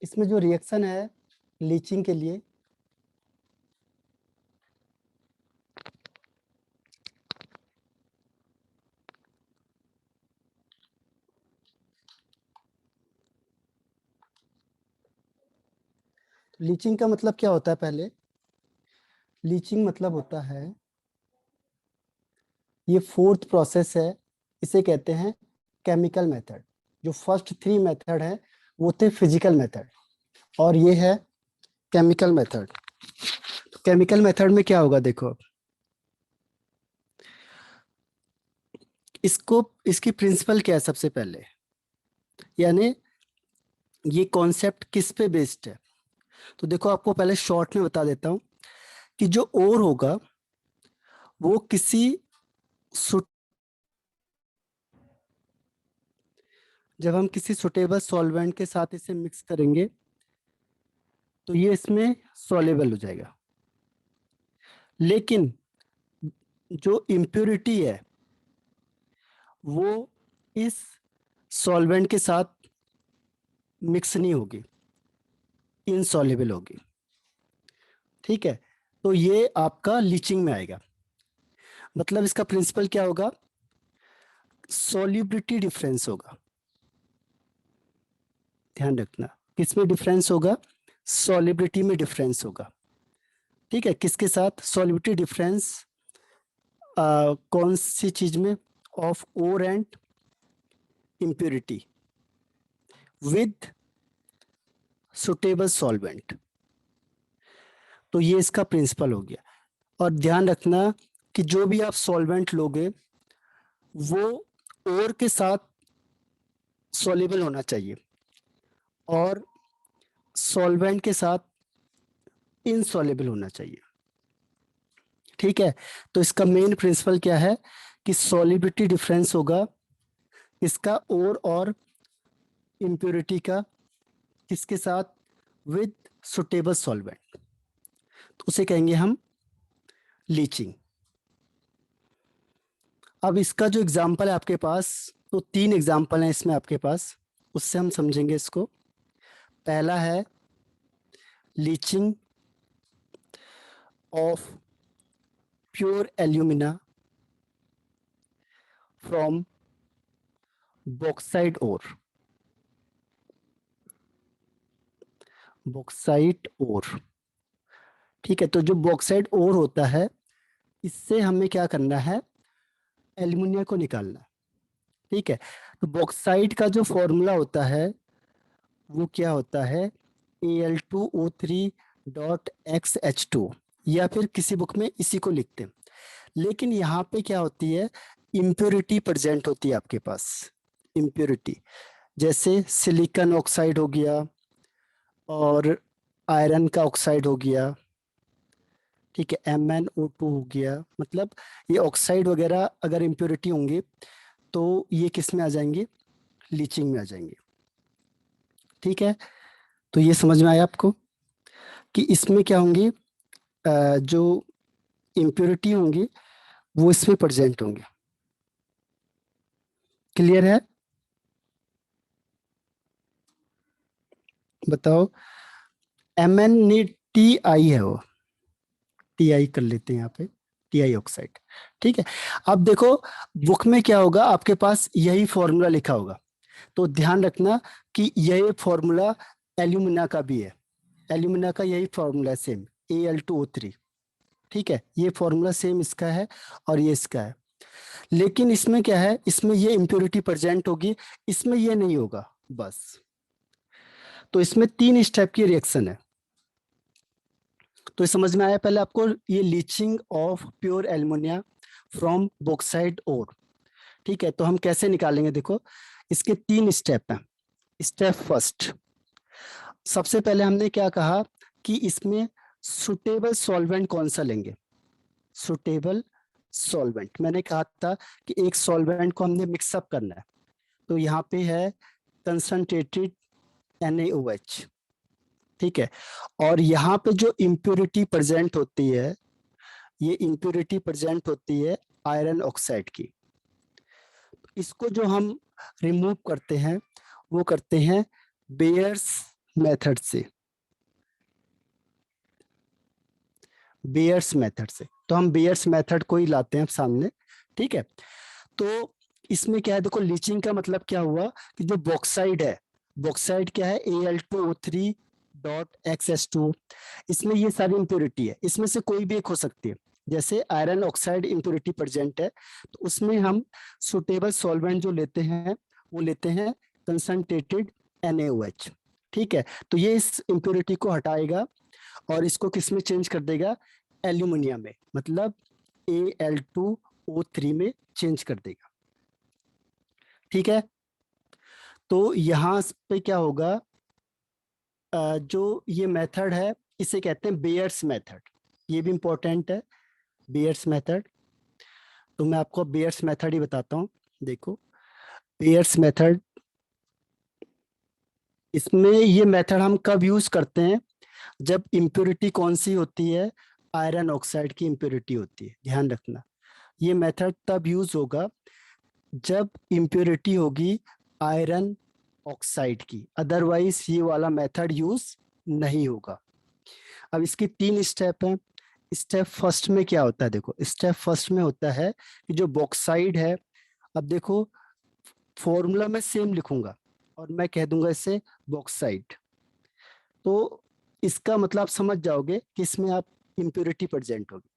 इसमें जो रिएक्शन है लीचिंग के लिए, लीचिंग का मतलब क्या होता है? पहले लीचिंग मतलब होता है, ये फोर्थ प्रोसेस है, इसे कहते हैं केमिकल मेथड। जो फर्स्ट थ्री मेथड है वो थे फिजिकल मेथड, और ये है केमिकल मेथड। तो केमिकल मेथड में क्या होगा देखो, इसको इसकी प्रिंसिपल क्या है सबसे पहले, यानी ये कॉन्सेप्ट किस पे बेस्ड है। तो देखो आपको पहले शॉर्ट में बता देता हूँ कि जो ओर होगा वो किसी जब हम किसी सुटेबल सॉल्वेंट के साथ इसे मिक्स करेंगे तो ये इसमें सॉल्युबल हो जाएगा। लेकिन जो इम्प्योरिटी है वो इस सॉल्वेंट के साथ मिक्स नहीं होगी, इनसॉल्युबल होगी। ठीक है, तो ये आपका लीचिंग में आएगा। मतलब इसका प्रिंसिपल क्या होगा, सॉल्युबिलिटी डिफरेंस होगा। ध्यान रखना किसमें डिफरेंस होगा, सॉल्युबिलिटी में डिफरेंस होगा। ठीक है, किसके साथ, सॉल्युबिलिटी डिफरेंस कौन सी चीज में, of ore and impurity with suitable solvent। तो ये इसका प्रिंसिपल हो गया। और ध्यान रखना कि जो भी आप सॉल्वेंट लोगे वो ओर के साथ सॉल्युबल होना चाहिए और सॉल्वेंट के साथ इनसॉल्युबल होना चाहिए। ठीक है, तो इसका मेन प्रिंसिपल क्या है कि सॉल्युबिलिटी डिफरेंस होगा इसका ओर और इम्प्योरिटी का, किसके साथ, विद सुटेबल सॉल्वेंट। तो उसे कहेंगे हम लीचिंग। अब इसका जो एग्जाम्पल है आपके पास, तो तीन एग्जाम्पल हैं इसमें आपके पास, उससे हम समझेंगे इसको। पहला है leaching of pure alumina from bauxite ore. Bauxite ore, ठीक है। तो जो बॉक्साइट ओर होता है इससे हमें क्या करना है, एल्यूमिनिया को निकालना है। ठीक है, तो बॉक्साइट का जो फॉर्मूला होता है वो क्या होता है, Al2O3.XH2, या फिर किसी बुक में इसी को लिखते हैं। लेकिन यहाँ पे क्या होती है, इम्प्योरिटी प्रेजेंट होती है आपके पास। इम्प्योरिटी जैसे सिलिकॉन ऑक्साइड हो गया और आयरन का ऑक्साइड हो गया। ठीक है, MnO2 हो गया। मतलब ये ऑक्साइड वगैरह अगर इम्प्योरिटी होंगे तो ये किस में आ जाएंगे, लीचिंग में आ जाएंगे। ठीक है, तो ये समझ में आया आपको कि इसमें क्या होंगी, जो इम्प्योरिटी होंगी वो इसमें प्रेजेंट होंगे। क्लियर है, बताओ। MnTi है वो, Ti कर लेते हैं यहाँ पे, Ti ऑक्साइड। ठीक है, अब देखो बुक में क्या होगा, आपके पास यही फॉर्मूला लिखा होगा। तो ध्यान रखना कि यही फॉर्मूला एल्यूमिना का भी है। एल्यूमिना का यही फॉर्मूला है सेम, Al2O3। ठीक है, ये फॉर्मूला सेम इसका है और ये इसका है। लेकिन इसमें क्या है, इसमें ये इम्प्योरिटी प्रेजेंट होगी, इसमें ये नहीं होगा बस। तो इसमें तीन स्टेप की रिएक्शन है। तो ये समझ में आया पहले आपको, ये leaching of pure alumina from bauxite ore. ठीक है, तो हम कैसे निकालेंगे, देखो इसके तीन स्टेप हैं। स्टेप फर्स्ट, सबसे पहले हमने क्या कहा कि इसमें सुटेबल सॉल्वेंट कौन सा लेंगे। सुटेबल सॉल्वेंट, मैंने कहा था कि एक सॉल्वेंट को हमने मिक्सअप करना है। तो यहाँ पे है कंसंट्रेटेड NaOH। ठीक है, और यहाँ पे जो इम्प्योरिटी प्रेजेंट होती है, ये इम्प्योरिटी प्रेजेंट होती है आयरन ऑक्साइड की। इसको जो हम रिमूव करते हैं वो करते हैं बेयर्स मेथड से, बेयर्स मेथड से। तो हम बेयर्स मेथड को ही लाते हैं सामने, ठीक है। तो इसमें क्या है, देखो लीचिंग का मतलब क्या हुआ कि जो बॉक्साइड है, बॉक्साइड क्या है, Al2O3.XH2, इसमें ये सारी इंप्योरिटी है, इसमें से कोई भी एक हो सकती है। जैसे आयरन ऑक्साइड इंप्योरिटी प्रेजेंट है, तो उसमें हम सुटेबल सॉल्वेंट जो लेते हैं वो लेते हैं कंसंट्रेटेड NaOH, ठीक है। तो ये इस इंप्योरिटी को हटाएगा और इसको किस में चेंज कर देगा, एल्यूमिनियम में, मतलब Al2O3 में चेंज कर देगा, ठीक है। तो यहाँ पे क्या होगा, जो ये मेथड है इसे कहते हैं बेयर्स मेथड, ये भी इंपॉर्टेंट है, बेयर्स मेथड। तो मैं आपको बेयर्स मेथड ही बताता हूँ। देखो बेयर्स मेथड, इसमें ये मेथड हम कब यूज करते हैं, जब इम्प्योरिटी कौन सी होती है, आयरन ऑक्साइड की इम्प्योरिटी होती है, ध्यान रखना। ये मेथड तब यूज होगा जब इम्प्योरिटी होगी आयरन ऑक्साइड की, अदरवाइज ये वाला मेथड यूज नहीं होगा। अब इसकी 3 स्टेप हैं। स्टेप फर्स्ट में क्या होता है, देखो स्टेप फर्स्ट में होता है कि जो बॉक्साइड है, अब देखो फॉर्मूला में सेम लिखूंगा और मैं कह दूंगा इसे बॉक्साइड, तो इसका मतलब आप समझ जाओगे कि इसमें आप इम्प्योरिटी प्रेजेंट होगी।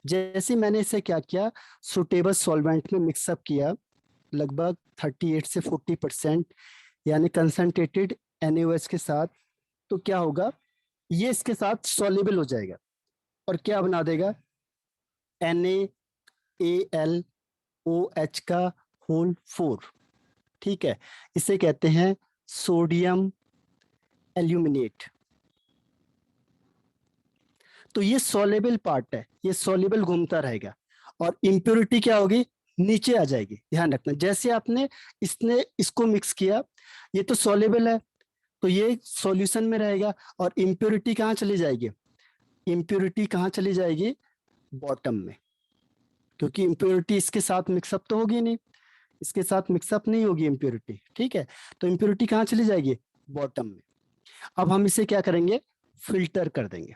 जैसे मैंने इसे क्या किया, सुटेबल सॉल्वेंट में मिक्सअप किया, लगभग 38 से 40%, यानी कंसंट्रेटेड NaOH के साथ, तो क्या होगा, ये इसके साथ सॉल्युबल हो जाएगा और क्या बना देगा, NaAlOH का होल 4, ठीक है। इसे कहते हैं सोडियम एल्यूमिनेट। तो ये सॉल्युबल पार्ट है, ये सॉल्युबल घूमता रहेगा और इम्प्योरिटी क्या होगी, नीचे आ जाएगी। ध्यान रखना, जैसे आपने इसको मिक्स किया, ये तो सॉल्युबल है, तो ये सॉल्यूशन में रहेगा और इम्प्योरिटी कहाँ चली जाएगी, इम्प्योरिटी कहाँ चली जाएगी, बॉटम में, क्योंकि इम्प्योरिटी इसके साथ मिक्सअप तो होगी नहीं, इसके साथ मिक्सअप नहीं होगी इम्प्योरिटी, ठीक है। तो इम्प्योरिटी कहाँ चली जाएगी, बॉटम में। अब हम इसे क्या करेंगे, फिल्टर कर देंगे,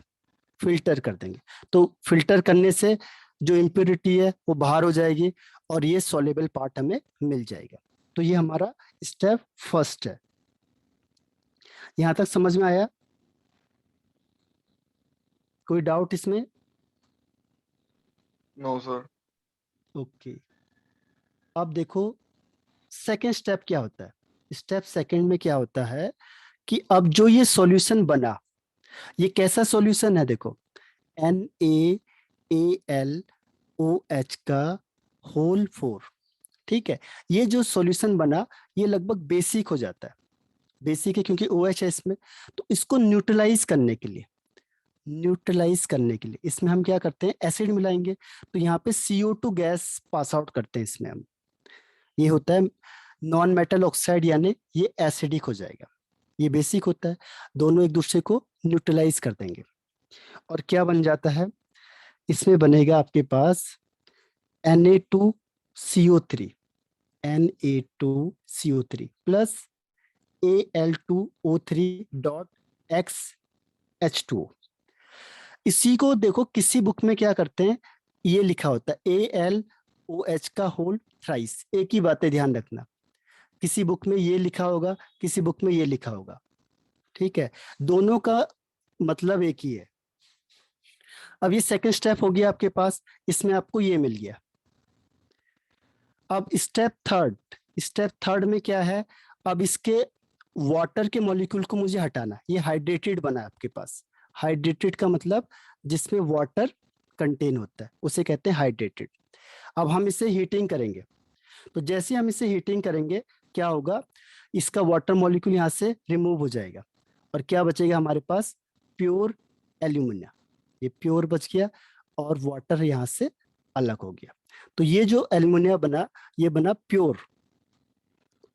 फिल्टर कर देंगे। तो फिल्टर करने से जो इम्प्योरिटी है वो बाहर हो जाएगी और ये सॉल्युबल पार्ट हमें मिल जाएगा। तो ये हमारा स्टेप फर्स्ट है। यहां तक समझ में आया, कोई डाउट इसमें? No sir. ओके। अब देखो सेकेंड स्टेप क्या होता है। स्टेप सेकेंड में क्या होता है कि अब जो ये सॉल्यूशन बना, ये कैसा सॉल्यूशन है, देखो NaAlOH का होल 4, ठीक है। ये जो सॉल्यूशन बना ये लगभग बेसिक हो जाता है, बेसिक है क्योंकि OH है इसमें। तो इसको न्यूट्रलाइज करने के लिए, न्यूट्रलाइज करने के लिए इसमें हम क्या करते हैं, एसिड मिलाएंगे। तो यहाँ पे CO2 गैस पास आउट करते हैं इसमें हम, ये होता है नॉन मेटल ऑक्साइड, यानी ये एसिडिक हो जाएगा, ये बेसिक होता है। दोनों एक दूसरे को न्यूट्रलाइज कर देंगे और क्या बन जाता है, इसमें बनेगा आपके पास Na2CO3, Na2CO3 प्लस Al2O3.XH2। इसी को देखो किसी बुक में क्या करते हैं, ये लिखा होता है AlOH का होल थ्राइस, एक ही बात है, ध्यान रखना। किसी बुक में ये लिखा होगा, किसी बुक में ये लिखा होगा, ठीक है। दोनों का मतलब एक ही है। अब ये सेकंड स्टेप हो गया आपके पास, इसमें आपको ये मिल गया। अब स्टेप थर्ड में क्या है, अब इसके वाटर के मॉलिक्यूल को मुझे हटाना। ये हाइड्रेटेड बना है आपके पास, हाइड्रेटेड का मतलब जिसमें वाटर कंटेन होता है उसे कहते हैं हाइड्रेटेड। अब हम इसे हीटिंग करेंगे, तो जैसे हम इसे हीटिंग करेंगे क्या होगा, इसका वाटर मॉलिक्यूल यहाँ से रिमूव हो जाएगा और क्या बचेगा हमारे पास, प्योर एल्यूमिनियम। ये प्योर बच गया और वाटर यहाँ से अलग हो गया। तो ये जो एल्यूमिनियम बना, ये बना प्योर।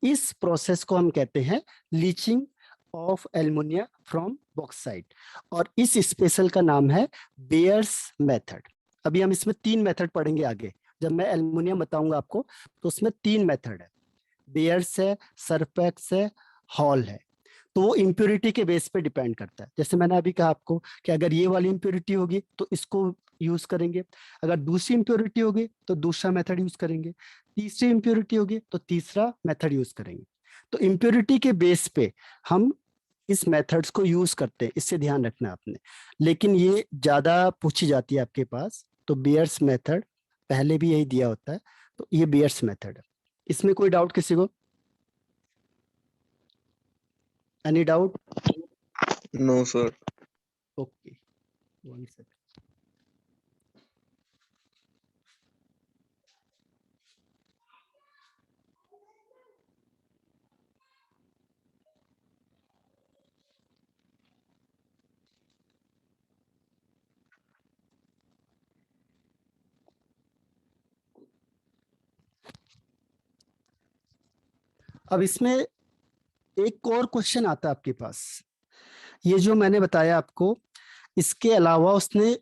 इस प्रोसेस को हम कहते हैं leaching of aluminium from bauxite और इस स्पेशल का नाम है बेयर्स मेथड। अभी हम इसमें 3 मेथड पढ़ेंगे आगे, जब मैं एल्युमिनियम बताऊंगा आपको तो उसमें 3 मेथड है, बेयर्स है, सरफेक्स है, हॉल है। तो वो इम्प्योरिटी के बेस पे डिपेंड करता है। जैसे मैंने अभी कहा आपको कि अगर ये वाली इम्प्योरिटी होगी तो इसको यूज करेंगे, अगर दूसरी इम्प्योरिटी होगी तो दूसरा मेथड यूज करेंगे, तीसरी इम्प्योरिटी होगी तो तीसरा मेथड यूज करेंगे। तो इम्प्योरिटी के बेस पे हम इस मेथड्स को यूज करते हैं, इससे ध्यान रखना आपने। लेकिन ये ज्यादा पूछी जाती है आपके पास, तो बियर्स मेथड पहले भी यही दिया होता है, तो ये बियर्स मेथड है। इसमें कोई डाउट किसी को? Any doubt? No sir. Okay, one second. अब इसमें एक और क्वेश्चन आता है आपके पास, ये जो मैंने बताया आपको, इसके अलावा उसने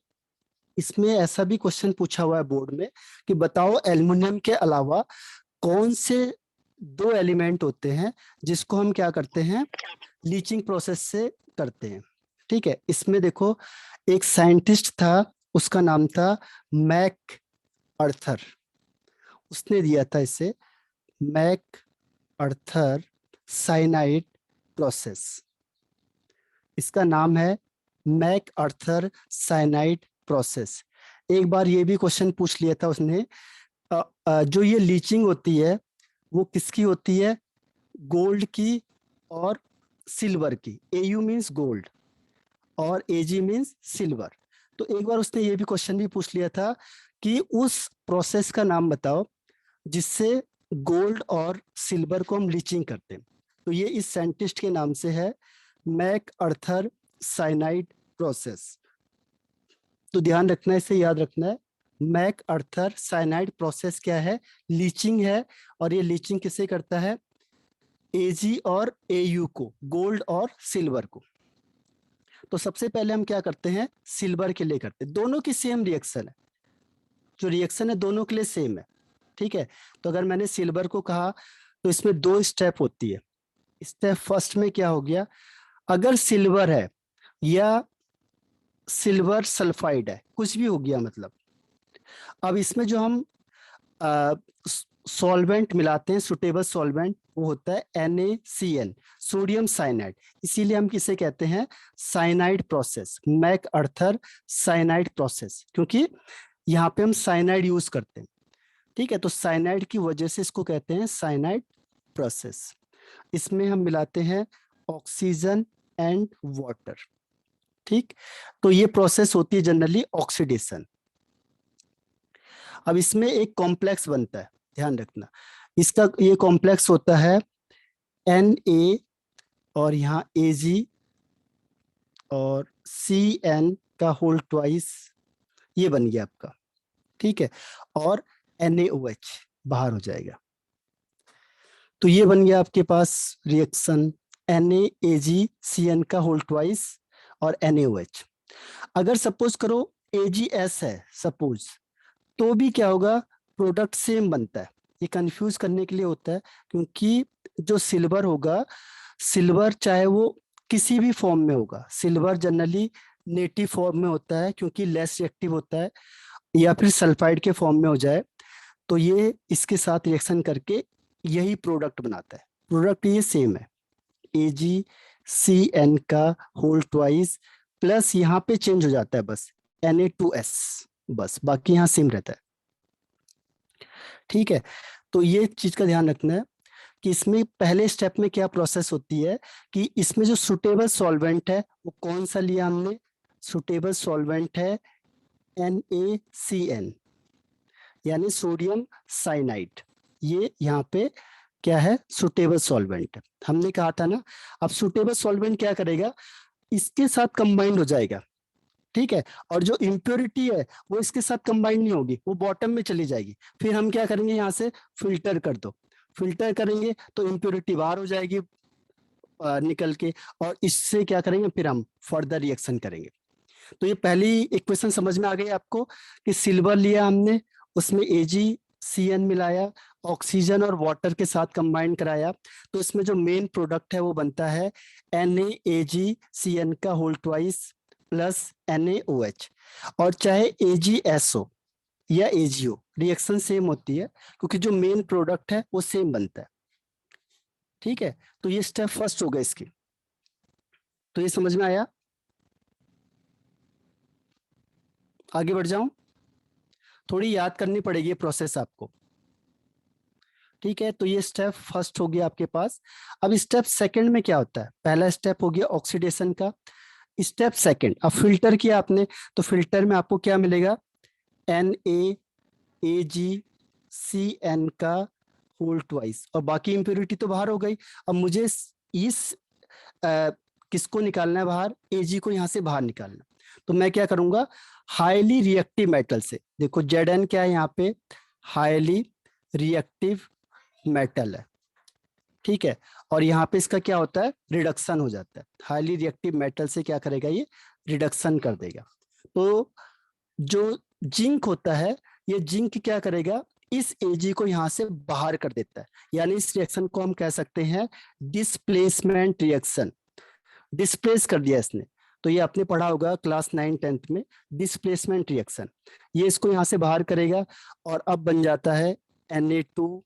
इसमें ऐसा भी क्वेश्चन पूछा हुआ है बोर्ड में कि बताओ एल्युमिनियम के अलावा कौन से दो एलिमेंट होते हैं जिसको हम क्या करते हैं, लीचिंग प्रोसेस से करते हैं। ठीक है, इसमें देखो एक साइंटिस्ट था, उसका नाम था मैक अर्थर, उसने दिया था इसे मैक अर्थर साइनाइड प्रोसेस। इसका नाम है मैक अर्थर साइनाइड प्रोसेस। एक बार ये भी क्वेश्चन पूछ लिया था उसने, जो ये लीचिंग होती है वो किसकी होती है, गोल्ड की और सिल्वर की। Au मीन्स गोल्ड और Ag मीन्स सिल्वर। तो एक बार उसने ये भी क्वेश्चन भी पूछ लिया था कि उस प्रोसेस का नाम बताओ जिससे गोल्ड और सिल्वर को हम लीचिंग करते हैं। तो ये इस साइंटिस्ट के नाम से है, मैक अर्थर साइनाइड प्रोसेस। तो ध्यान रखना है, इसे याद रखना है, मैक अर्थर साइनाइड प्रोसेस क्या है, लीचिंग है। और ये लीचिंग किसे करता है, Ag और Au को, गोल्ड और सिल्वर को। तो सबसे पहले हम क्या करते हैं, सिल्वर के लिए करते हैं, दोनों की सेम रिएक्शन है, जो रिएक्शन है दोनों के लिए सेम है। ठीक है, तो अगर मैंने सिल्वर को कहा तो इसमें दो स्टेप होती है। स्टेप फर्स्ट में क्या हो गया, अगर सिल्वर है या सिल्वर सल्फाइड है, कुछ भी हो गया मतलब, अब इसमें जो हम सॉल्वेंट मिलाते हैं, सुटेबल सॉल्वेंट, वो होता है NaCN, सोडियम साइनाइड। इसीलिए हम किसे कहते हैं, साइनाइड प्रोसेस, मैक अर्थर साइनाइड प्रोसेस, क्योंकि यहाँ पे हम साइनाइड यूज करते हैं। ठीक है, तो साइनाइड की वजह से इसको कहते हैं साइनाइड प्रोसेस। इसमें हम मिलाते हैं ऑक्सीजन एंड वाटर। ठीक, तो ये प्रोसेस होती है जनरली ऑक्सीडेशन। अब इसमें एक कॉम्प्लेक्स बनता है, ध्यान रखना, इसका ये कॉम्प्लेक्स होता है Na और यहाँ Ag और Cn का होल ट्वाइस, ये बन गया आपका। ठीक है, और NaOH बाहर हो जाएगा। तो ये बन गया आपके पास रिएक्शन NaAgCN का होल ट्वाइस और NaOH। अगर सपोज करो AgS है सपोज, तो भी क्या होगा, प्रोडक्ट सेम बनता है। ये कंफ्यूज करने के लिए होता है, क्योंकि जो सिल्वर होगा, सिल्वर चाहे वो किसी भी फॉर्म में होगा, सिल्वर जनरली नेटिव फॉर्म में होता है क्योंकि लेस रिएक्टिव होता है, या फिर सल्फाइड के फॉर्म में हो जाए, तो ये इसके साथ रिएक्शन करके यही प्रोडक्ट बनाता है। प्रोडक्ट ये सेम है, AgCN का होल ट्वाइस प्लस यहाँ पे चेंज हो जाता है बस Na2S, बस बाकी यहाँ सेम रहता है। ठीक है, तो ये चीज का ध्यान रखना है कि इसमें पहले स्टेप में क्या प्रोसेस होती है कि इसमें जो सुटेबल सॉल्वेंट है वो कौन सा लिया हमने, सुटेबल सॉल्वेंट है NaCN, यानी सोडियम साइनाइड। ये यहाँ पे क्या है, सुटेबल सॉल्वेंट। हमने कहा था ना, अब सुटेबल सॉल्वेंट क्या करेगा, इसके साथ कंबाइंड हो जाएगा। ठीक है, और जो इम्प्योरिटी है वो इसके साथ कंबाइन नहीं होगी, वो बॉटम में चली जाएगी। फिर हम क्या करेंगे, यहाँ से फिल्टर कर दो, फिल्टर करेंगे तो इम्प्योरिटी बाहर हो जाएगी निकल के, और इससे क्या करेंगे, फिर हम फर्दर रिएक्शन करेंगे। तो ये पहली इक्वेशन समझ में आ गई आपको कि सिल्वर लिया हमने, उसमें Ag CN मिलाया, ऑक्सीजन और वाटर के साथ कंबाइन कराया, तो इसमें जो मेन प्रोडक्ट है वो बनता है NaAgCN का होल ट्वाइस प्लस NaOH। और चाहे AgSO या AgO, रिएक्शन सेम होती है क्योंकि जो मेन प्रोडक्ट है वो सेम बनता है। ठीक है, तो ये स्टेप फर्स्ट हो गया इसकी। तो ये समझ में आया? आगे बढ़ जाऊं? थोड़ी याद करनी पड़ेगी ये प्रोसेस आपको। ठीक है, तो ये स्टेप फर्स्ट हो गया आपके पास। अब स्टेप सेकंड में क्या होता है? पहला स्टेप हो गया ऑक्सीडेशन का। स्टेप सेकंड, अब फिल्टर किया आपने, तो फिल्टर में आपको क्या मिलेगा? NaAgCN का होल ट्वाइस, और बाकी इंप्योरिटी तो बाहर हो गई। अब मुझे इस किसको निकालना है बाहर? Ag को यहाँ से बाहर निकालना। तो मैं क्या करूंगा? हाईली रिएक्टिव मेटल से, देखो Zn क्या है यहाँ पे? हाईली रिएक्टिव मेटल है। ठीक है, और यहाँ पे इसका क्या होता है? रिडक्शन हो जाता है। हाईली रिएक्टिव मेटल से क्या करेगा? ये रिडक्शन कर देगा। तो जो जिंक होता है, ये जिंक क्या करेगा? इस Ag को यहाँ से बाहर कर देता है, यानी इस रिएक्शन को हम कह सकते हैं डिस्प्लेसमेंट रिएक्शन। डिस्प्लेस कर दिया इसने। तो ये आपने पढ़ा होगा क्लास 9-10 में, डिस्प्लेसमेंट रिएक्शन। ये इसको यहाँ से बाहर करेगा और अब बन जाता है Na2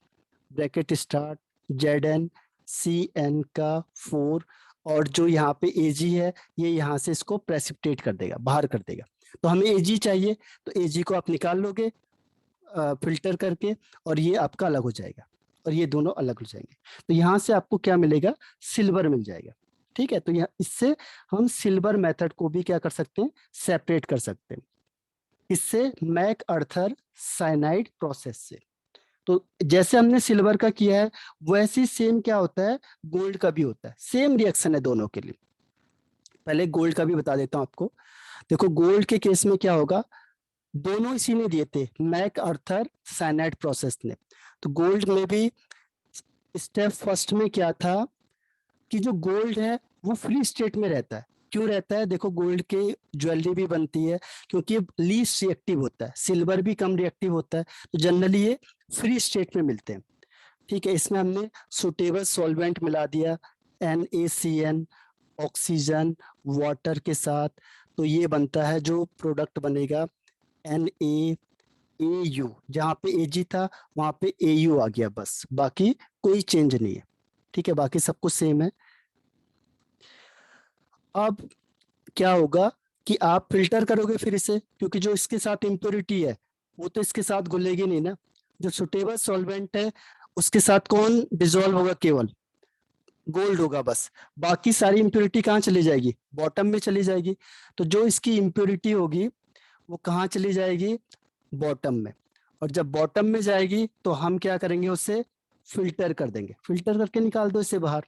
ब्रैकेट स्टार्ट ZnCN का 4, और जो यहाँ पे Ag है ये यहाँ से इसको प्रेसिपिटेट कर देगा, बाहर कर देगा। तो हमें Ag चाहिए, तो Ag को आप निकाल लोगे फिल्टर करके, और ये आपका अलग हो जाएगा, और ये दोनों अलग हो जाएंगे। तो यहाँ से आपको क्या मिलेगा? सिल्वर मिल जाएगा। ठीक है, तो यहाँ इससे हम सिल्वर मेथड को भी क्या कर सकते हैं? सेपरेट कर सकते हैं, इससे मैक अर्थर साइनाइड प्रोसेस से। तो जैसे हमने सिल्वर का किया है, वैसे सेम क्या होता है? गोल्ड का भी होता है। सेम रिएक्शन है दोनों के लिए। पहले गोल्ड का भी बता देता हूं आपको। देखो गोल्ड के केस में क्या होगा? दोनों इसी ने दिए थे, मैक अर्थर साइनाइड प्रोसेस ने। तो गोल्ड में भी स्टेप फर्स्ट में क्या था कि जो गोल्ड है वो फ्री स्टेट में रहता है। क्यों रहता है? देखो गोल्ड के ज्वेलरी भी बनती है क्योंकि ये लीस्ट रिएक्टिव होता है, सिल्वर भी कम रिएक्टिव होता है, तो जनरली ये फ्री स्टेट में मिलते हैं। ठीक है, इसमें हमने सुटेबल सॉल्वेंट मिला दिया NaCN, ऑक्सीजन वाटर के साथ, तो ये बनता है जो प्रोडक्ट बनेगा NaAu। जहाँ पे Ag था वहां पे Au आ गया, बस बाकी कोई चेंज नहीं है। ठीक है, बाकी सब कुछ सेम है। अब क्या होगा कि आप फिल्टर करोगे फिर इसे, क्योंकि जो इसके साथ इम्प्योरिटी है वो तो इसके साथ घुलेगी नहीं ना। जो सुटेबल सॉल्वेंट है उसके साथ कौन डिजोल्व होगा? केवल गोल्ड होगा बस। बाकी सारी इम्प्योरिटी कहाँ चली जाएगी? बॉटम में चली जाएगी। तो जो इसकी इम्प्योरिटी होगी वो कहाँ चली जाएगी? बॉटम में। और जब बॉटम में जाएगी तो हम क्या करेंगे? उसे फिल्टर कर देंगे, फिल्टर करके निकाल दो इसे बाहर।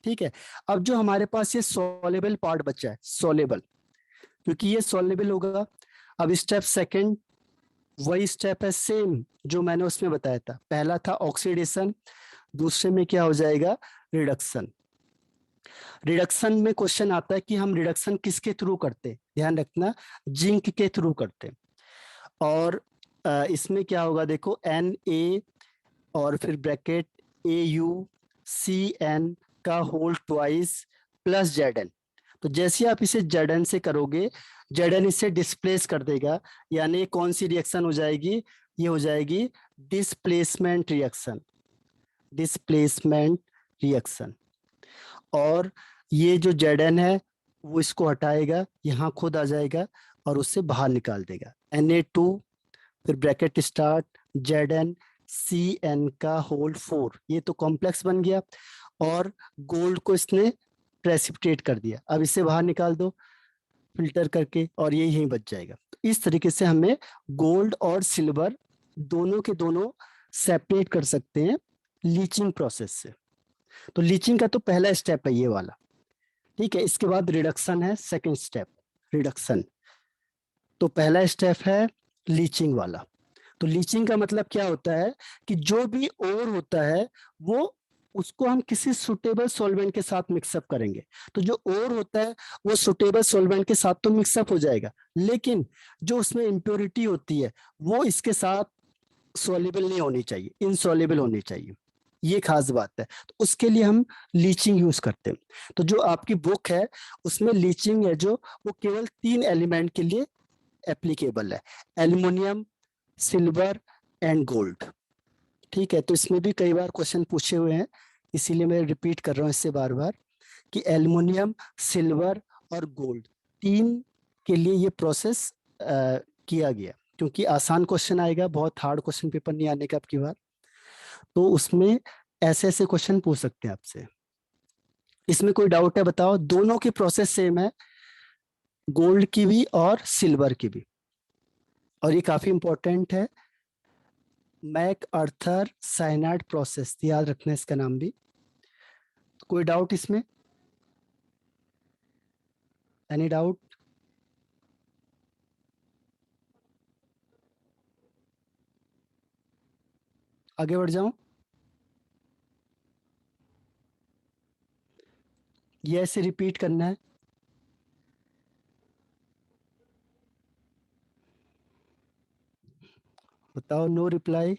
ठीक है, अब जो हमारे पास ये सॉलेबल पार्ट बचा है, सॉलेबल, क्योंकि ये सॉल्युबल होगा। अब स्टेप सेकंड वही स्टेप है सेम जो मैंने उसमें बताया था। पहला था ऑक्सीडेशन, दूसरे में क्या हो जाएगा? रिडक्शन। रिडक्शन में क्वेश्चन आता है कि हम रिडक्शन किसके थ्रू करते हैं? ध्यान रखना, जिंक के थ्रू करते हैं। और इसमें क्या होगा? देखो Na और फिर ब्रैकेट AuCN का होल ट्वाइस प्लस Zn। तो जैसे आप इसे Zn से करोगे, Zn इसे डिस्प्लेस कर देगा, यानी कौन सी रिएक्शन हो जाएगी? ये हो जाएगी डिस्प्लेसमेंट रिएक्शन। Displacement reaction. और ये जो Zn है वो इसको हटाएगा, यहाँ खुद आ जाएगा और उससे बाहर निकाल देगा। Na2 फिर ब्रैकेट स्टार्ट ZnCN का होल 4, ये तो कॉम्प्लेक्स बन गया, और गोल्ड को इसने प्रेसिपिटेट कर दिया। अब इसे बाहर निकाल दो फिल्टर करके, और ये यहीं बच जाएगा। तो इस तरीके से हमें गोल्ड और सिल्वर दोनों के दोनों सेपरेट कर सकते हैं लीचिंग प्रोसेस से। तो लीचिंग का तो पहला स्टेप है ये वाला। ठीक है, इसके बाद रिडक्शन है, सेकेंड स्टेप रिडक्शन। तो पहला स्टेप है लीचिंग वाला। तो लीचिंग का मतलब क्या होता है कि जो भी ओर होता है वो उसको हम किसी सुटेबल सॉल्वेंट के साथ मिक्सअप करेंगे। तो जो ओर होता है वो सुटेबल सॉल्वेंट के साथ तो मिक्सअप हो जाएगा, लेकिन जो उसमें इम्प्योरिटी होती है वो इसके साथ सॉल्युबल नहीं होनी चाहिए, इनसॉल्युबल होनी चाहिए, ये खास बात है। तो उसके लिए हम लीचिंग यूज करते हैं। तो जो आपकी बुक है उसमें लीचिंग है जो, वो केवल 3 एलिमेंट के लिए एप्लीकेबल है, एल्युमिनियम, सिल्वर एंड गोल्ड। ठीक है, तो इसमें भी कई बार क्वेश्चन पूछे हुए हैं, इसीलिए मैं रिपीट कर रहा हूँ इससे बार बार कि एल्युमिनियम, सिल्वर और गोल्ड, 3 के लिए ये प्रोसेस किया गया। क्योंकि आसान क्वेश्चन आएगा, बहुत हार्ड क्वेश्चन पेपर नहीं आने का आपकी बार, तो उसमें ऐसे ऐसे क्वेश्चन पूछ सकते हैं आपसे। इसमें कोई डाउट है बताओ? दोनों की प्रोसेस सेम है, गोल्ड की भी और सिल्वर की भी। और ये काफी इंपॉर्टेंट है, मैक अर्थर साइनाइड प्रोसेस, याद रखना इसका नाम भी। कोई डाउट इसमें? Any doubt? आगे बढ़ जाऊं? ये ऐसे रिपीट करना है। बताओ, नो रिप्लाई।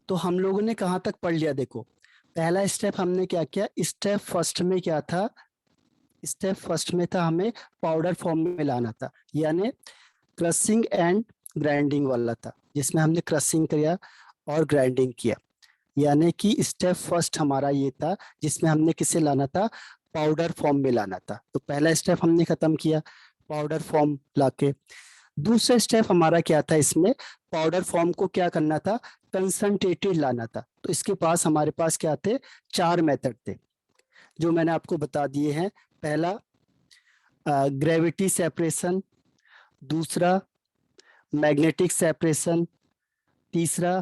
तो हम लोगों ने कहाँ तक पढ़ लिया देखो। पहला स्टेप हमने क्या किया, स्टेप फर्स्ट में क्या था, स्टेप फर्स्ट में था हमें पाउडर फॉर्म में लाना था, यानी क्रशिंग एंड ग्राइंडिंग वाला था, जिसमें हमने क्रशिंग किया और ग्राइंडिंग किया। यानी कि स्टेप फर्स्ट हमारा ये था जिसमें हमने किसे लाना था, पाउडर फॉर्म में लाना था। तो पहला स्टेप हमने खत्म किया पाउडर फॉर्म लाके। दूसरा स्टेप हमारा क्या था, इसमें पाउडर फॉर्म को क्या करना था, कंसंट्रेटेड लाना था। तो इसके पास हमारे पास क्या थे, 4 मेथड थे जो मैंने आपको बता दिए हैं। पहला ग्रेविटी सेपरेशन, दूसरा मैग्नेटिक सेपरेशन, तीसरा,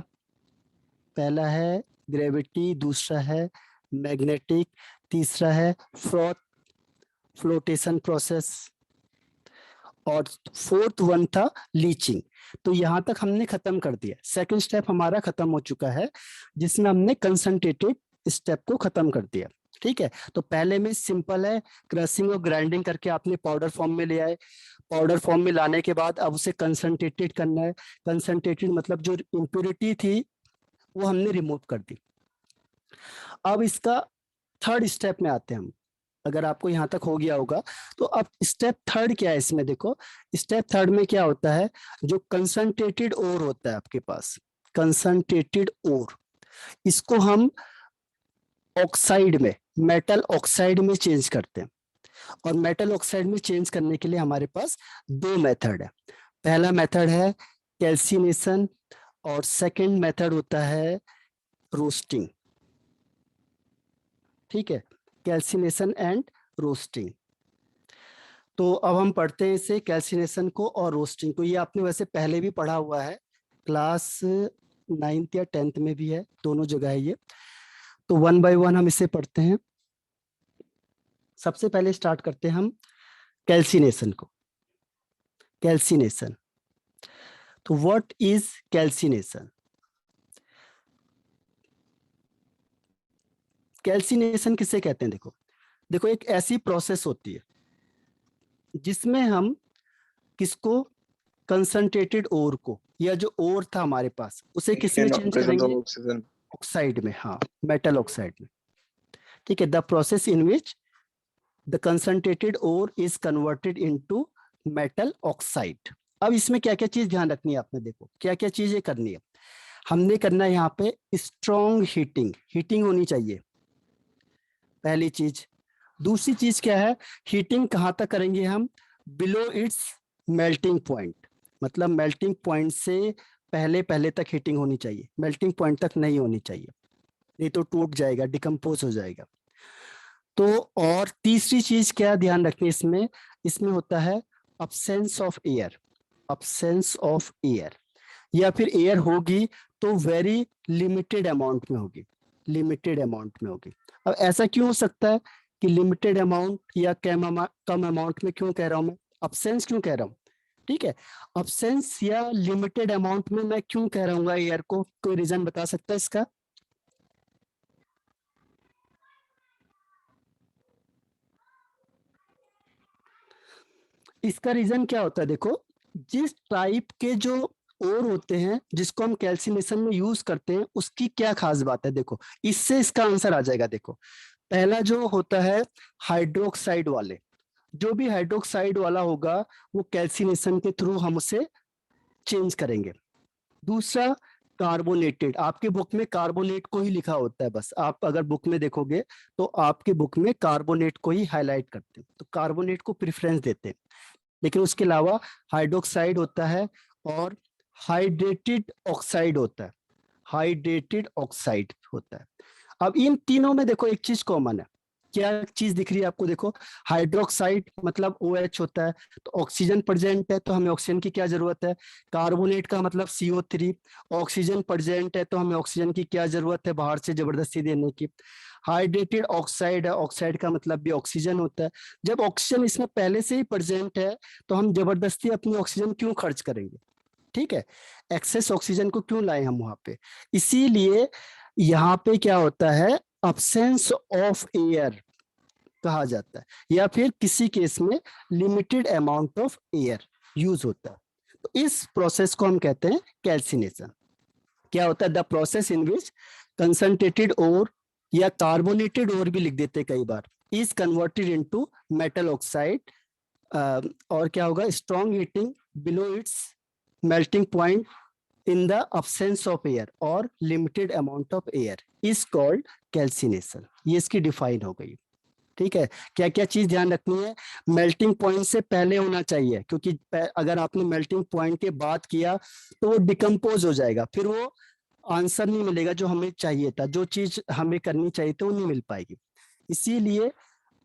पहला है ग्रेविटी, दूसरा है मैग्नेटिक, तीसरा है फ्लोटेशन प्रोसेस, और फोर्थ वन था लीचिंग। तो यहां तक हमने खत्म कर दिया, सेकंड स्टेप हमारा खत्म हो चुका है जिसमें हमने कंसंट्रेटेड स्टेप को खत्म कर दिया। ठीक है, तो पहले में सिंपल है, क्रशिंग और ग्राइंडिंग करके आपने पाउडर फॉर्म में ले आए। पाउडर फॉर्म में लाने के बाद अब उसे कंसंट्रेटेड करना है। कंसंट्रेटेड मतलब जो इम्प्योरिटी थी वो हमने रिमूव कर दी। अब इसका थर्ड स्टेप में आते हैं हम, अगर आपको यहां तक हो गया होगा। तो अब स्टेप थर्ड क्या है इसमें देखो, स्टेप थर्ड में क्या होता है, जो कंसंट्रेटेड ओर होता है आपके पास, कंसंट्रेटेड ओर, इसको हम ऑक्साइड में, मेटल ऑक्साइड में चेंज करते हैं। और मेटल ऑक्साइड में चेंज करने के लिए हमारे पास 2 मेथड है। पहला मेथड है कैल्सिनेशन और सेकंड मेथड होता है रोस्टिंग। ठीक है, कैल्सिनेशन एंड रोस्टिंग। तो अब हम पढ़ते हैं इसे, कैल्सिनेशन को और रोस्टिंग को। ये आपने वैसे पहले भी पढ़ा हुआ है, क्लास 9th या 10th में भी है, दोनों जगह है ये। तो वन बाय वन हम इसे पढ़ते हैं। सबसे पहले स्टार्ट करते हैं हम कैल्सिनेशन को। कैल्सिनेशन, तो व्हाट इज कैल्सिनेशन? कैल्सिनेशन किसे कहते हैं? देखो देखो, एक ऐसी प्रोसेस होती है जिसमें हम किसको, कंसंट्रेटेड ओर को, या जो ओर था हमारे पास उसे किस में चेंज presence of करेंगे, oxygen. ऑक्साइड में, हाँ, मेटल ऑक्साइड में। ठीक है, the process in which the concentrated ore is converted into metal oxide. अब इसमें क्या क्या चीज ध्यान रखनी है आपने, देखो क्या क्या चीजें करनी है। हमने करना है यहाँ पे स्ट्रॉन्ग हीटिंग, हीटिंग होनी चाहिए, पहली चीज। दूसरी चीज क्या है, हीटिंग कहाँ तक करेंगे हम, बिलो इट्स मेल्टिंग पॉइंट, मतलब मेल्टिंग पॉइंट से पहले पहले तक हीटिंग होनी चाहिए, मेल्टिंग पॉइंट तक नहीं होनी चाहिए, नहीं तो टूट जाएगा, डिकम्पोज हो जाएगा। तो और तीसरी चीज क्या ध्यान रखनी है इसमें, इसमें होता है absence of air, absence of air, या फिर एयर होगी तो वेरी लिमिटेड अमाउंट में होगी, लिमिटेड अमाउंट में होगी। अब ऐसा क्यों हो सकता है कि लिमिटेड अमाउंट या कम अमाउंट में क्यों कह रहा हूं मैं, अब्सेंस क्यों कह रहा हूं? ठीक है, अब्सेंस या लिमिटेड अमाउंट में मैं क्यों कह रहा हूँ एयर को, कोई रीजन बता सकता है इसका? इसका रीजन क्या होता है, देखो जिस टाइप के जो ओर होते हैं जिसको हम कैल्सिनेशन में यूज करते हैं उसकी क्या खास बात है, देखो इससे इसका आंसर आ जाएगा। देखो पहला जो होता है हाइड्रोक्साइड वाले, जो भी हाइड्रोक्साइड वाला होगा वो कैल्सिनेशन के थ्रू हम उसे चेंज करेंगे। दूसरा कार्बोनेटेड, आपके बुक में कार्बोनेट को ही लिखा होता है, बस आप अगर बुक में देखोगे तो आपके बुक में कार्बोनेट को ही हाईलाइट करते हैं, तो कार्बोनेट को प्रेफरेंस देते हैं। लेकिन उसके अलावा हाइड्रोक्साइड होता है और हाइड्रेटेड ऑक्साइड होता है, हाइड्रेटेड ऑक्साइड होता है। अब इन तीनों में देखो एक चीज कॉमन है, क्या चीज दिख रही है आपको, देखो हाइड्रोक्साइड मतलब OH होता है, तो ऑक्सीजन प्रेजेंट है तो हमें ऑक्सीजन की क्या जरूरत है, कार्बोनेट का मतलब CO3, ऑक्सीजन प्रेजेंट है तो हमें ऑक्सीजन की क्या जरूरत है, बाहर से जबरदस्ती देने की। हाइड्रेटेड ऑक्साइड है, ऑक्साइड का मतलब भी ऑक्सीजन होता है, जब ऑक्सीजन इसमें पहले से ही प्रेजेंट है तो हम जबरदस्ती अपनी ऑक्सीजन क्यों खर्च करेंगे, ठीक है, एक्सेस ऑक्सीजन को क्यों लाए हम वहां पे। इसीलिए यहाँ पे क्या होता है, अब्सेंस ऑफ एयर कहा जाता है, या फिर किसी केस में limited amount of air use होता है। तो इस प्रोसेस को हम कहते हैं कैल्सिनेशन। क्या होता है, the process in which concentrated ore या कार्बोनेटेड ओर भी लिख देते कई बार, is converted into metal oxide, और क्या होगा, strong heating below its melting point in the absence of air और limited amount of air is called calcination। ये इसकी डिफाइन हो गई, ठीक है। क्या क्या चीज ध्यान रखनी है, मेल्टिंग पॉइंट से पहले होना चाहिए, क्योंकि अगर आपने मेल्टिंग पॉइंट के बाद किया तो वो डिकम्पोज हो जाएगा, फिर वो आंसर नहीं मिलेगा जो हमें चाहिए था, जो चीज हमें करनी चाहिए थी वो नहीं मिल पाएगी। इसीलिए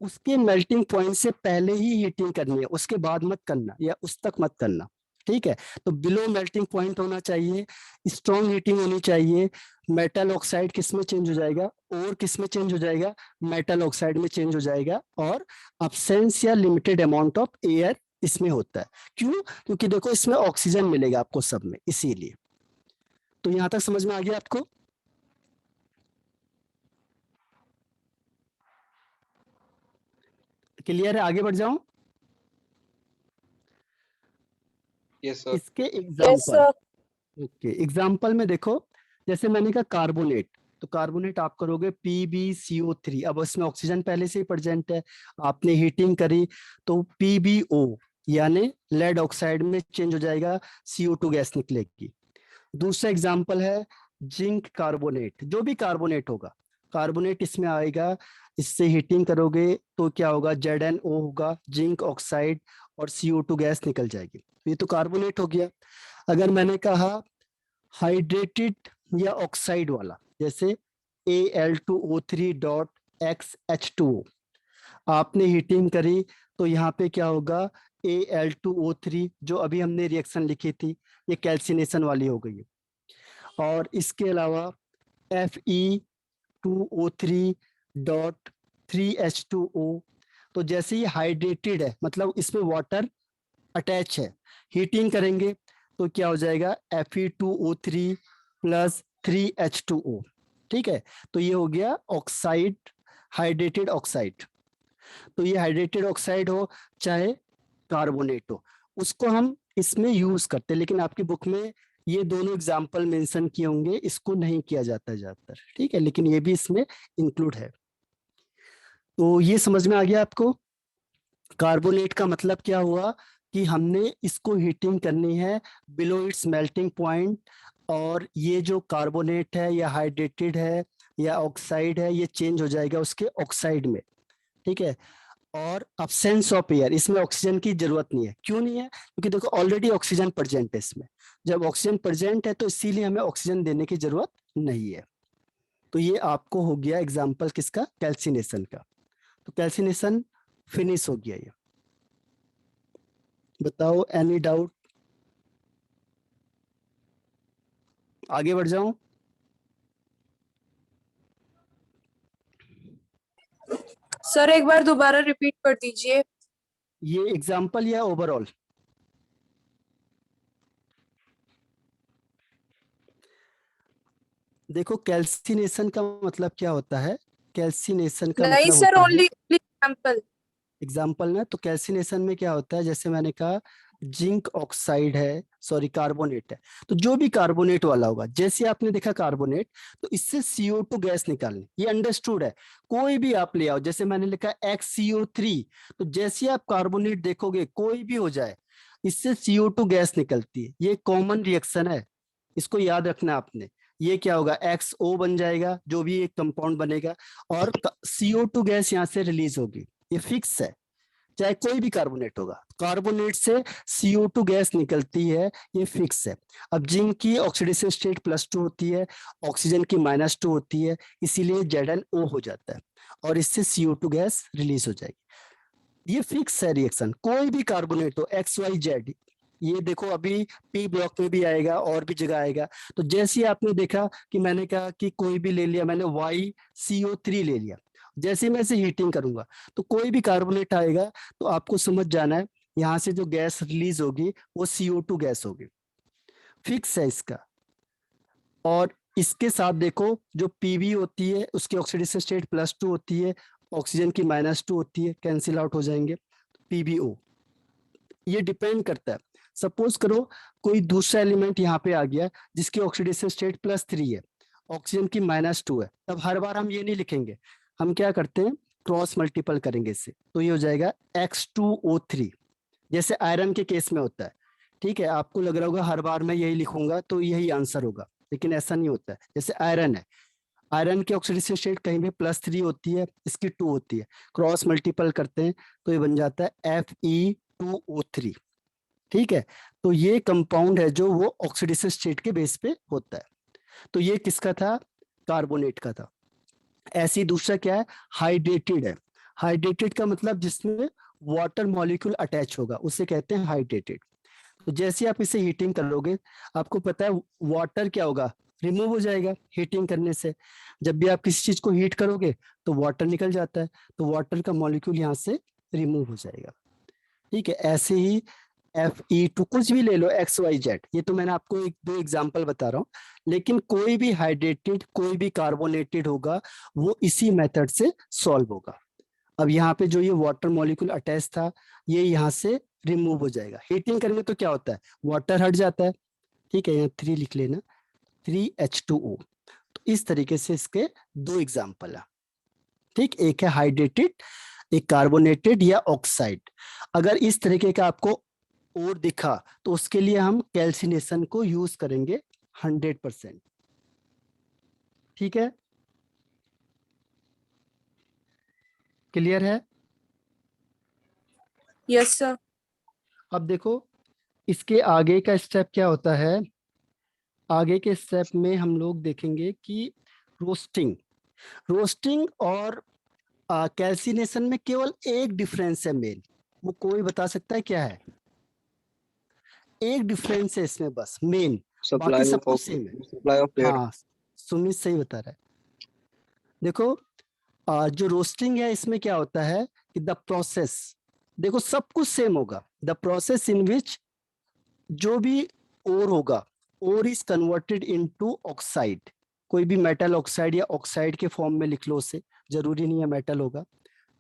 उसके मेल्टिंग पॉइंट से पहले ही हीटिंग करनी है, उसके बाद मत करना या उस तक मत करना, ठीक है। तो बिलो मेल्टिंग पॉइंट होना चाहिए, स्ट्रॉन्ग हीटिंग होनी चाहिए, मेटल ऑक्साइड किस में चेंज हो जाएगा, और किस में चेंज हो जाएगा, मेटल ऑक्साइड में चेंज हो जाएगा, और अब्सेंस या लिमिटेड अमाउंट ऑफ एयर इसमें होता है। क्यों, क्योंकि देखो इसमें ऑक्सीजन मिलेगा आपको सब में, इसीलिए। तो यहां तक समझ में आ गया आपको, क्लियर है, आगे बढ़ जाऊं। Yes, sir. इसके yes example, sir. Okay example में देखो, जैसे मैंने कहा कार्बोनेट, तो कार्बोनेट आप करोगे PbCO3, अब उसमें ऑक्सीजन पहले से ही प्रेजेंट है, आपने हीटिंग करी तो PbO यानी लेड ऑक्साइड में चेंज हो जाएगा, CO2 गैस निकलेगी। दूसरा एग्जाम्पल है जिंक कार्बोनेट, जो भी कार्बोनेट होगा, कार्बोनेट इसमें आएगा, इससे हीटिंग करोगे तो क्या होगा, ZnO होगा, जिंक ऑक्साइड और CO2 गैस निकल जाएगी, ये तो कार्बोनेट हो गया। अगर मैंने कहा हाइड्रेटेड या ऑक्साइड वाला, जैसे Al2O3.XH2O, आपने हीटिंग करी तो यहाँ पे क्या होगा, Al2O3, जो अभी हमने रिएक्शन लिखी थी, ये कैल्सिनेशन वाली हो गई है। और इसके अलावा Fe2O3.3H2O, तो जैसे ये हाइड्रेटेड है मतलब इसमें वाटर अटैच है, हीटिंग करेंगे तो क्या हो जाएगा, Fe2O3 प्लस 3H2O, ठीक है। तो ये हो गया ऑक्साइड, हाइड्रेटेड ऑक्साइड। तो ये हाइड्रेटेड ऑक्साइड हो चाहे कार्बोनेट हो, उसको हम इसमें यूज करते हैं, लेकिन आपकी बुक में ये दोनों एग्जाम्पल मेंशन किए होंगे, इसको नहीं किया जाता है ज्यादातर, ठीक है, लेकिन ये भी इसमें इंक्लूड है। तो ये समझ में आ गया आपको, कार्बोनेट का मतलब क्या हुआ कि हमने इसको हीटिंग करनी है बिलो इट्स मेल्टिंग पॉइंट, और ये जो कार्बोनेट है या हाइड्रेटेड है या ऑक्साइड है, ये चेंज हो जाएगा उसके ऑक्साइड में, ठीक है। और अब्सेंस ऑफ एयर, इसमें ऑक्सीजन की जरूरत नहीं है, क्यों नहीं है, क्योंकि देखो ऑलरेडी ऑक्सीजन प्रेजेंट है इसमें, जब ऑक्सीजन प्रेजेंट है तो इसीलिए हमें ऑक्सीजन देने की जरूरत नहीं है। तो ये आपको हो गया एग्जाम्पल किसका, कैल्सिनेशन का। तो कैल्सिनेशन फिनिश हो गया ये, बताओ एनी डाउट, आगे बढ़ जाऊं। सर एक बार दोबारा रिपीट कर दीजिए। ये एग्जाम्पल या ओवरऑल, देखो कैल्सिनेशन का मतलब क्या होता है, कैल्सिनेशन का नहीं मतलब सर, होता है, ओनली एग्जाम्पल। एग्जाम्पल ना, तो कैल्सिनेशन में क्या होता है, जैसे मैंने कहा जिंक ऑक्साइड है, सॉरी कार्बोनेट है, तो जो भी कार्बोनेट वाला होगा, जैसे आपने देखा कार्बोनेट, तो इससे CO2 गैस निकालनी, ये अंडरस्टूड है। कोई भी आप ले आओ, जैसे मैंने लिखा XCO3, तो जैसे आप कार्बोनेट देखोगे कोई भी हो जाए, इससे CO2 गैस निकलती है, ये कॉमन रिएक्शन है, इसको याद रखना आपने। ये क्या होगा, XO बन जाएगा, जो भी एक कंपाउंड बनेगा, और CO2 गैस यहाँ से रिलीज होगी, ये फिक्स है, चाहे कोई भी कार्बोनेट होगा, कार्बोनेट से CO2 गैस निकलती है, ये फिक्स है। अब जिंक की ऑक्सीडेशन स्टेट +2 होती है, ऑक्सीजन की -2 होती है, इसीलिए ZnO हो जाता है, और इससे CO2 गैस रिलीज हो जाएगी। ये फिक्स है रिएक्शन, कोई भी कार्बोनेट हो XYZ। ये देखो अभी P ब्लॉक में भी आएगा और भी जगह आएगा। तो जैसे ही आपने देखा कि मैंने कहा कि कोई भी ले लिया, मैंने YCO3 ले लिया, जैसे ही मैं इसे हीटिंग करूंगा तो कोई भी कार्बोनेट आएगा, तो आपको समझ जाना है यहाँ से जो गैस रिलीज होगी वो CO2 गैस होगी, फिक्स है इसका। और इसके साथ देखो जो PB होती है उसकी ऑक्सीडेशन स्टेट +2 होती है, ऑक्सीजन की -2 होती है, कैंसिल आउट हो जाएंगे, PbO। ये डिपेंड करता है, सपोज करो कोई दूसरा एलिमेंट यहाँ पे आ गया जिसकी ऑक्सीडेशन स्टेट +3 है, ऑक्सीजन की -2 है, तब हर बार हम ये नहीं लिखेंगे, हम क्या करते हैं क्रॉस मल्टीपल करेंगे इससे, तो ये हो जाएगा X2O3, जैसे आयरन के केस में होता है। ठीक है, आपको लग रहा होगा हर बार मैं यही लिखूंगा तो यही आंसर होगा, लेकिन ऐसा नहीं होता है। जैसे आयरन है, आयरन की ऑक्सीडेशन स्टेट कहीं पे +3 होती है, इसकी 2 होती है, क्रॉस मल्टीपल करते हैं तो ये बन जाता है Fe2O3। ठीक है, तो ये कंपाउंड है जो वो ऑक्सीडेशन स्टेट के बेस पे होता है। तो ये किसका था, कार्बोनेट का था। ऐसी दूसरा क्या है, हाइड्रेटेड है। हाइड्रेटेड का मतलब जिसमें वाटर मॉलिक्यूल अटैच होगा उसे कहते हैं हाइड्रेटेड। तो जैसे आप इसे हीटिंग करोगे, आपको पता है वाटर क्या होगा, रिमूव हो जाएगा हीटिंग करने से। जब भी आप किसी चीज को हीट करोगे तो वाटर निकल जाता है, तो वाटर का मॉलिक्यूल यहाँ से रिमूव हो जाएगा। ठीक है, ऐसे ही Fe2 कुछ भी ले लो XYZ, ये तो मैंने आपको एक दो एग्जांपल बता रहा हूँ, लेकिन कोई भी हाइड्रेटेड कोई भी कार्बोनेटेड होगा वो इसी मेथड से सॉल्व होगा। अब यहाँ पे जो ये वाटर मॉलिक्यूल अटैच था ये यहाँ से रिमूव हो जाएगा, हीटिंग करने तो क्या होता है वाटर हट जाता है। ठीक है, यहाँ 3 लिख लेना, 3H2O। तो इस तरीके से इसके दो एग्जाम्पल है। ठीक, एक है हाइड्रेटेड, एक कार्बोनेटेड या ऑक्साइड। अगर इस तरीके का आपको और दिखा तो उसके लिए हम कैल्सिनेशन को यूज करेंगे 100%। ठीक है, क्लियर है? Yes sir. अब देखो इसके आगे का स्टेप क्या होता है, आगे के स्टेप में हम लोग देखेंगे कि रोस्टिंग। रोस्टिंग और कैल्सिनेशन में केवल एक डिफरेंस है मेन, वो कोई बता सकता है क्या है? एक डिफरेंस है इसमें बस मेन, बाकी सब कुछ सेम है। supply of air. हाँ, सुमित सही बता रहा है। देखो जो रोस्टिंग है इसमें क्या होता है कि द प्रोसेस, देखो सब कुछ सेम होगा, द प्रोसेस इन विच जो भी ओर होगा, ओर इज कन्वर्टेड इनटू ऑक्साइड, कोई भी मेटल ऑक्साइड या ऑक्साइड के फॉर्म में लिख लो उसे, जरूरी नहीं है मेटल होगा।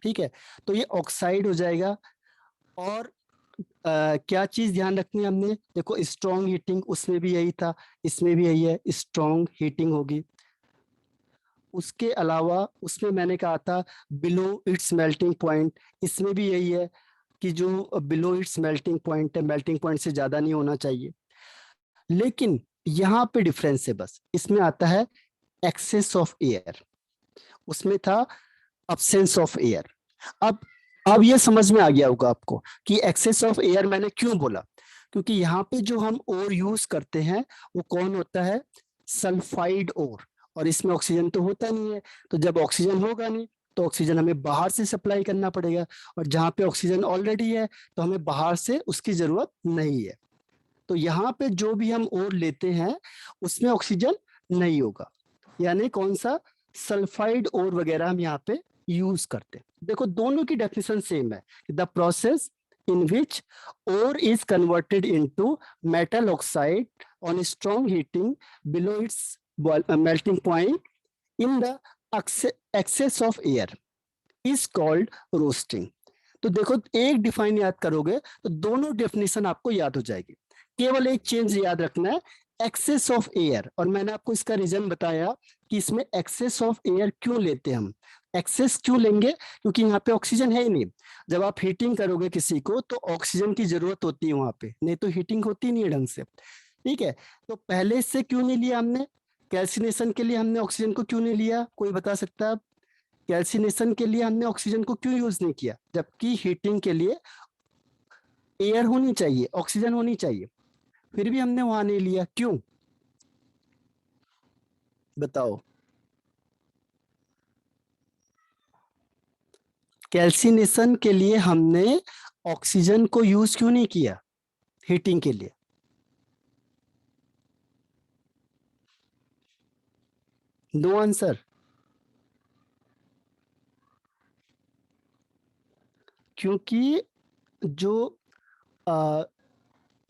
ठीक है, तो ये ऑक्साइड हो जाएगा। और क्या चीज ध्यान रखनी है हमने, देखो स्ट्रॉन्ग हीटिंग, उसमें भी यही था, इसमें भी यही है, स्ट्रॉन्ग हीटिंग होगी। उसके अलावा उसमें मैंने कहा था बिलो इट्स मेल्टिंग पॉइंट, इसमें भी यही है कि जो बिलो इट्स मेल्टिंग पॉइंट है, मेल्टिंग पॉइंट से ज्यादा नहीं होना चाहिए। लेकिन यहाँ पे डिफरेंस है बस, इसमें आता है एक्सेस ऑफ एयर, उसमें था अब्सेंस ऑफ एयर। अब ये समझ में आ गया होगा आपको कि एक्सेस ऑफ एयर मैंने क्यों बोला, क्योंकि यहाँ पे जो हम ओर यूज करते हैं वो कौन होता है, सल्फाइड ओर, और इसमें ऑक्सीजन तो होता नहीं है, तो जब ऑक्सीजन होगा नहीं तो ऑक्सीजन हमें बाहर से सप्लाई करना पड़ेगा, और जहाँ पे ऑक्सीजन ऑलरेडी है तो हमें बाहर से उसकी जरूरत नहीं है। तो यहाँ पे जो भी हम ओर लेते हैं उसमें ऑक्सीजन नहीं होगा, यानी कौन सा, सल्फाइड ओर वगैरह हम यहाँ पे यूज करते हैं। देखो दोनों की डेफिनेशन सेम है, the process in which ore is converted into metal oxide on strong heating below its melting point in the excess of air is called roasting। तो देखो एक डिफाइन याद करोगे तो दोनों डेफिनेशन आपको याद हो जाएगी। केवल एक चेंज याद रखना है, एक्सेस ऑफ एयर, और मैंने आपको इसका रीजन बताया कि इसमें एक्सेस ऑफ एयर क्यों लेते हैं हम। एक्सेस क्यों लेंगे? क्योंकि यहाँ पे ऑक्सीजन है ही नहीं। जब आप हीटिंग करोगे किसी को तो ऑक्सीजन की जरूरत होती है वहां पे, नहीं तो हीटिंग होती नहीं है ढंग से। ठीक है, तो पहले से क्यों नहीं लिया हमने? कैल्सिनेशन के लिए हमने ऑक्सीजन को क्यों नहीं लिया? कोई बता सकता है? कैल्सिनेशन के लिए हमने ऑक्सीजन को क्यों यूज नहीं किया, जबकि हीटिंग के लिए एयर होनी चाहिए, ऑक्सीजन होनी चाहिए, फिर भी हमने वहां नहीं लिया, क्यों? बताओ। कैल्सिनेशन के लिए हमने ऑक्सीजन को यूज क्यों नहीं किया हीटिंग के लिए? No answer. क्योंकि जो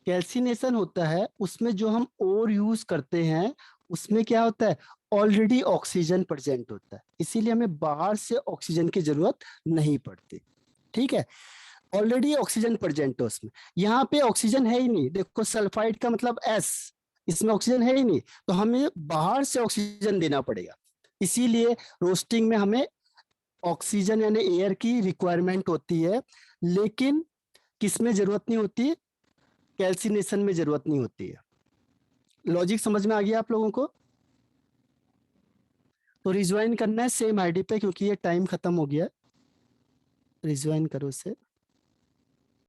कैल्सिनेशन होता है उसमें जो हम और यूज करते हैं उसमें क्या होता है, ऑलरेडी ऑक्सीजन प्रेजेंट होता है, इसीलिए हमें बाहर से ऑक्सीजन की जरूरत नहीं पड़ती। ठीक है, ऑलरेडी ऑक्सीजन प्रेजेंट है उसमें। यहाँ पे ऑक्सीजन है ही नहीं, देखो सल्फाइड का मतलब एस, इसमें ऑक्सीजन है ही नहीं, तो हमें बाहर से ऑक्सीजन देना पड़ेगा। इसीलिए रोस्टिंग में हमें ऑक्सीजन यानी एयर की रिक्वायरमेंट होती है, लेकिन किसमें जरूरत नहीं होती? कैल्सिनेशन में जरूरत नहीं होती है। लॉजिक समझ में आ गया आप लोगों को? तो रिज्वाइन करना है सेम आईडी पे, क्योंकि ये टाइम खत्म हो गया। रिज्वाइन करो इसे।